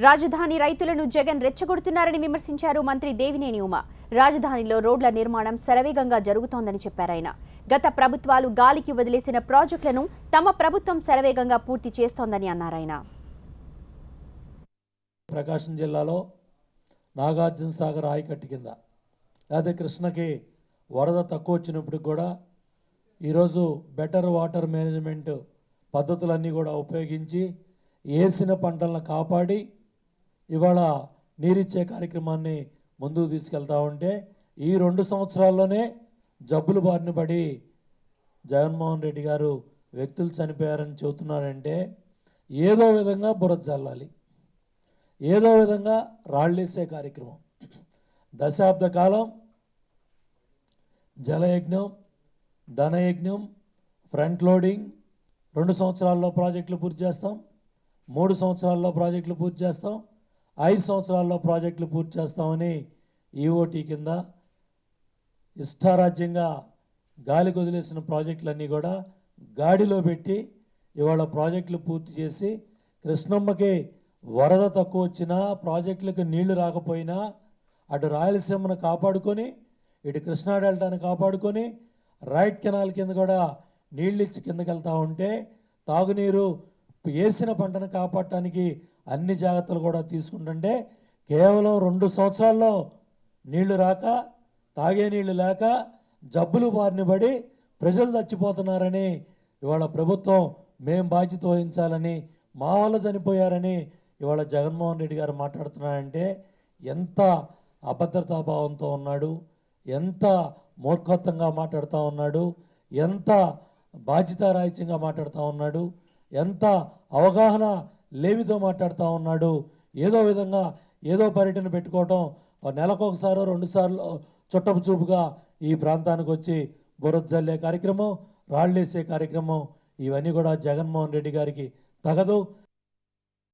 రాజధాని రైతులను జగన్ రెచ్చగొడుతున్నారని విమర్శించారు మంత్రి దేవినేని ఉమ. రాజధానిలో రోడ్ల నిర్మాణం శరవేగంగా జరుగుతోందని చెప్పారాయన. గత ప్రభుత్వాలు గాలికి వదిలేసిన ప్రాజెక్టులను తమ ప్రభుత్వం శరవేగంగా పూర్తి చేస్తోందని అన్నారాయన. ప్రకాశం జిల్లాలో నాగార్జున సాగర్ ఆయకట్టు కింద అదే కృష్ణకి వరద తక్కువ వచ్చినప్పుడు కూడా ఈరోజు బెటర్ వాటర్ మేనేజ్మెంట్ పద్ధతులన్నీ కూడా ఉపయోగించి వేసిన పంటలను కాపాడి ఇవాళ నీరిచ్చే కార్యక్రమాన్ని ముందుకు తీసుకెళ్తా ఉంటే ఈ 2 సంవత్సరాల్లోనే జబ్బులు బారిన పడి జగన్మోహన్ రెడ్డి గారు వ్యక్తులు చనిపోయారని చెబుతున్నారంటే ఏదో విధంగా బురద జల్లాలి, ఏదో విధంగా రాళ్ళేసే కార్యక్రమం. దశాబ్ద కాలం జలయజ్ఞం, ధనయజ్ఞం, ఫ్రంట్ లోడింగ్, 2 సంవత్సరాల్లో ప్రాజెక్టులు పూర్తి చేస్తాం, 3 సంవత్సరాల్లో ప్రాజెక్టులు పూర్తి చేస్తాం, 5 సంవత్సరాల్లో ప్రాజెక్టులు పూర్తి చేస్తామని ఈఓటీ కింద ఇష్టారాజ్యంగా గాలికి వదిలేసిన ప్రాజెక్టులన్నీ కూడా గాడిలో పెట్టి ఇవాళ ప్రాజెక్టులు పూర్తి చేసి కృష్ణమ్మకి వరద తక్కువ వచ్చినా ప్రాజెక్టులకు నీళ్లు రాకపోయినా అటు రాయలసీమను కాపాడుకొని ఇటు కృష్ణా డెల్టాను కాపాడుకొని రైట్ కెనాల్ కింద కూడా నీళ్ళు ఇచ్చి కిందకి వెళ్తూ ఉంటే తాగునీరు వేసిన పంటను కాపాడటానికి అన్ని జాగ్రత్తలు కూడా తీసుకుంటుంటే కేవలం 2 సంవత్సరాల్లో నీళ్లు రాక తాగే నీళ్లు లేక జబ్బులు బారిన పడి ప్రజలు చచ్చిపోతున్నారని ఇవాళ ప్రభుత్వం మేం బాధ్యత వహించాలని మా వల్ల చనిపోయారని ఇవాళ జగన్మోహన్ రెడ్డి గారు మాట్లాడుతున్నారంటే ఎంత అభద్రతాభావంతో ఉన్నాడు, ఎంత మూర్ఖత్వంగా మాట్లాడుతూ ఉన్నాడు, ఎంత బాధ్యతారాహిత్యంగా మాట్లాడుతూ ఉన్నాడు, ఎంత అవగాహన లేమితో మాట్లాడుతూ ఉన్నాడు. ఏదో విధంగా ఏదో పర్యటన పెట్టుకోవటం, నెలకొకసారో 2 సార్లు చుట్టపు చూపుగా ఈ ప్రాంతానికి వచ్చి బురద జల్లే కార్యక్రమం, రాళ్ళేసే కార్యక్రమం ఇవన్నీ కూడా జగన్మోహన్ రెడ్డి గారికి తగదు.